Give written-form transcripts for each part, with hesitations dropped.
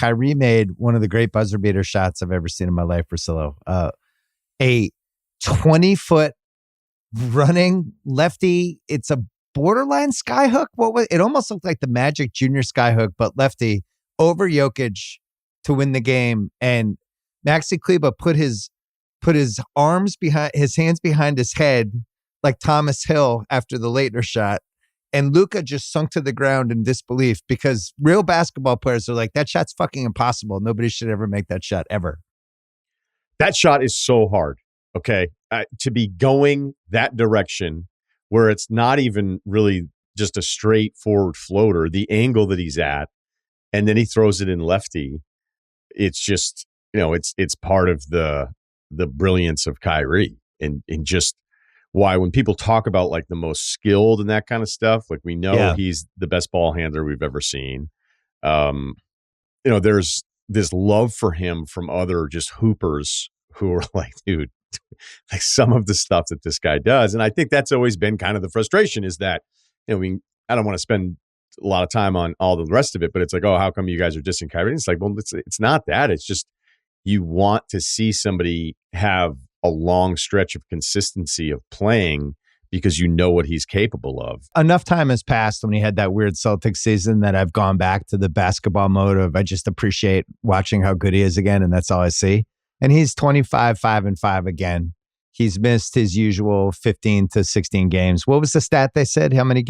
Kyrie made one of the great buzzer beater shots I've ever seen in my life, Russillo. A 20-foot running lefty. It's a borderline skyhook. It almost looked like the Magic Junior skyhook, but lefty over Jokic to win the game. And Maxi Kleber put his arms behind his hands behind his head like Thomas Hill after the Leitner shot. And Luka just sunk to the ground in disbelief because real basketball players are like, that shot's fucking impossible. Nobody should ever make that shot ever. That shot is so hard. Okay. To be going that direction where it's not even really just a straightforward floater, the angle that he's at, and then he throws it in lefty. It's just, it's part of the brilliance of Kyrie and just why when people talk about like the most skilled and that kind of stuff, like we know he's the best ball handler we've ever seen. There's this love for him from other just hoopers who are like, dude, like some of the stuff that this guy does. And I think that's always been kind of the frustration is that, I don't want to spend a lot of time on all the rest of it, but it's like, oh, how come you guys are dissing Kyrie? And it's like, well, it's not that. It's just you want to see somebody have a long stretch of consistency of playing because you know what he's capable of. Enough time has passed when he had that weird Celtics season that I've gone back to the basketball mode of I just appreciate watching how good he is again, and that's all I see. And he's 25, 5-5 again. He's missed his usual 15 to 16 games. What was the stat they said? How many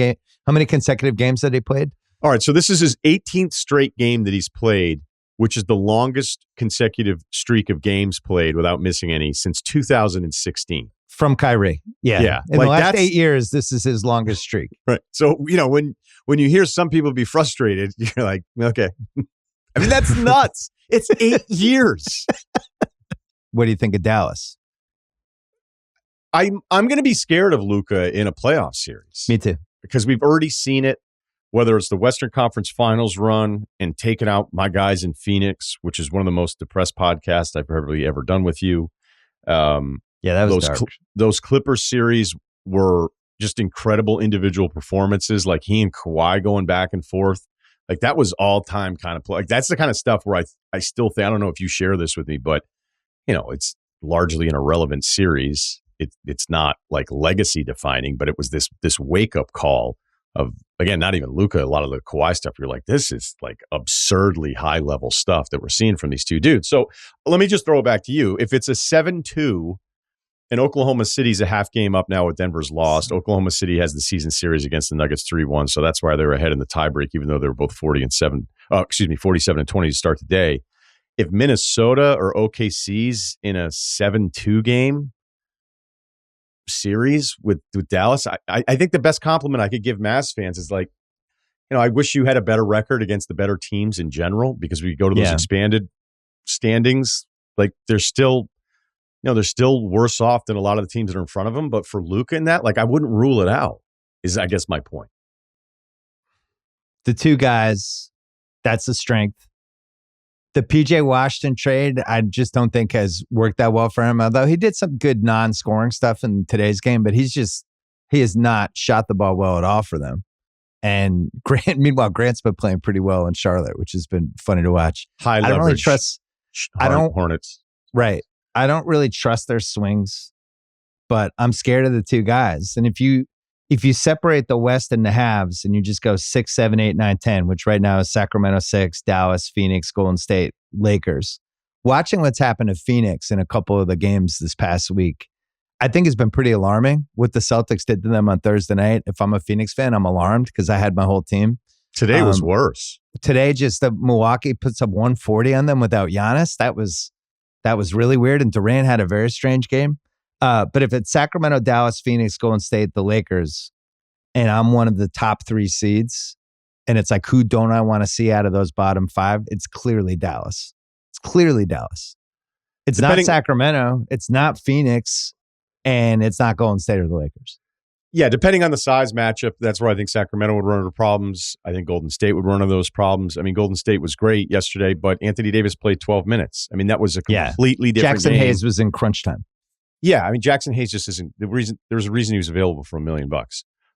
consecutive games that he played? All right, so this is his 18th straight game that he's played, which is the longest consecutive streak of games played without missing any since 2016. From Kyrie. Yeah. In the last 8 years, this is his longest streak. Right. So, when you hear some people be frustrated, you're like, okay. I mean, that's nuts. It's 8 years. What do you think of Dallas? I'm going to be scared of Luka in a playoff series. Me too. Because we've already seen it, whether it's the Western Conference Finals run and taking out my guys in Phoenix, which is one of the most depressed podcasts I've probably ever done with you. That was dark. Those Clippers series were just incredible individual performances, like he and Kawhi going back and forth. Like that was all-time kind of play. Like that's the kind of stuff where I still think, I don't know if you share this with me, but it's largely an irrelevant series. It's not like legacy defining, but it was this wake-up call of, again, not even Luka, a lot of the Kawhi stuff. You're like, this is like absurdly high-level stuff that we're seeing from these two dudes. So let me just throw it back to you. If it's a 7-2 and Oklahoma City's a half game up now with Denver's lost, Oklahoma City has the season series against the Nuggets 3-1, so that's why they're ahead in the tiebreak, even though they were both 47-20 to start the day. If Minnesota or OKC's in a 7-2 game series with Dallas, I think the best compliment I could give Mavs fans is like, I wish you had a better record against the better teams in general, because we go to those expanded standings, like they're still worse off than a lot of the teams that are in front of them. But for Luka and that, like I wouldn't rule it out, is I guess my point. The two guys, that's the strength. The PJ Washington trade, I just don't think has worked that well for him. Although he did some good non-scoring stuff in today's game, but he has not shot the ball well at all for them. And meanwhile, Grant's been playing pretty well in Charlotte, which has been funny to watch. High leverage. I don't really trust. Hornets. Right. I don't really trust their swings, but I'm scared of the two guys. And if you separate the West and the halves and you just go 6, 7, 8, 9, 10, which right now is Sacramento 6, Dallas, Phoenix, Golden State, Lakers, watching what's happened to Phoenix in a couple of the games this past week, I think has been pretty alarming what the Celtics did to them on Thursday night. If I'm a Phoenix fan, I'm alarmed because I had my whole team. Today was worse. Today, just the Milwaukee puts up 140 on them without Giannis. That was really weird. And Durant had a very strange game. But if it's Sacramento, Dallas, Phoenix, Golden State, the Lakers, and I'm one of the top 3 seeds, and it's like, who don't I want to see out of those bottom 5? It's clearly Dallas. It's not Sacramento. It's not Phoenix. And it's not Golden State or the Lakers. Yeah, depending on the size matchup, that's where I think Sacramento would run into problems. I think Golden State would run into those problems. I mean, Golden State was great yesterday, but Anthony Davis played 12 minutes. I mean, that was a completely different Jackson game. Hayes was in crunch time. Yeah, I mean, Jackson Hayes just isn't the reason. There's a reason he was available for $1 million.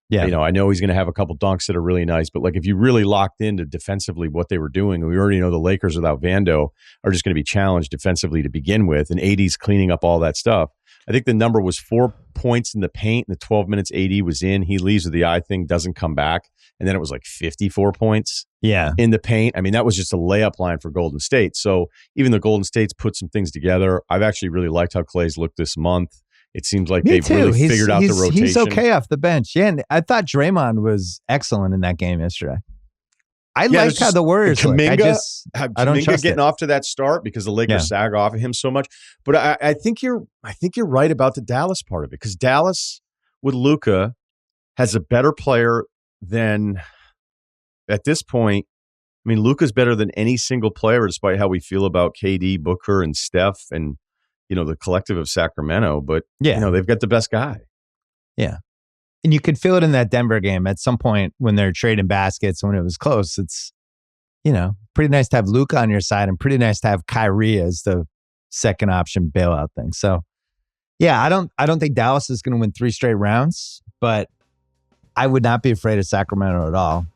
Yeah. You know, I know he's going to have a couple dunks that are really nice, but like if you really locked into defensively what they were doing, and we already know the Lakers without Vando are just going to be challenged defensively to begin with, and AD's cleaning up all that stuff. I think the number was 4 points in the paint, and the 12 minutes AD was in. He leaves with the eye thing, doesn't come back, and then it was like 54 points in the paint. I mean, that was just a layup line for Golden State. So even though Golden State's put some things together, I've actually really liked how Clay's looked this month. It seems like they've really figured out the rotation. He's okay off the bench. Yeah, and I thought Draymond was excellent in that game yesterday. I liked how the Warriors look. I don't trust getting off to that start because the Lakers sag off of him so much. But I think you're right about the Dallas part of it, because Dallas with Luka has a better player than at this point. I mean, Luka's better than any single player, despite how we feel about KD, Booker, and Steph, and the collective of Sacramento. But they've got the best guy. Yeah. And you could feel it in that Denver game at some point when they're trading baskets, when it was close. It's, pretty nice to have Luka on your side and pretty nice to have Kyrie as the second option bailout thing. So, yeah, I don't think Dallas is going to win 3 straight rounds, but I would not be afraid of Sacramento at all.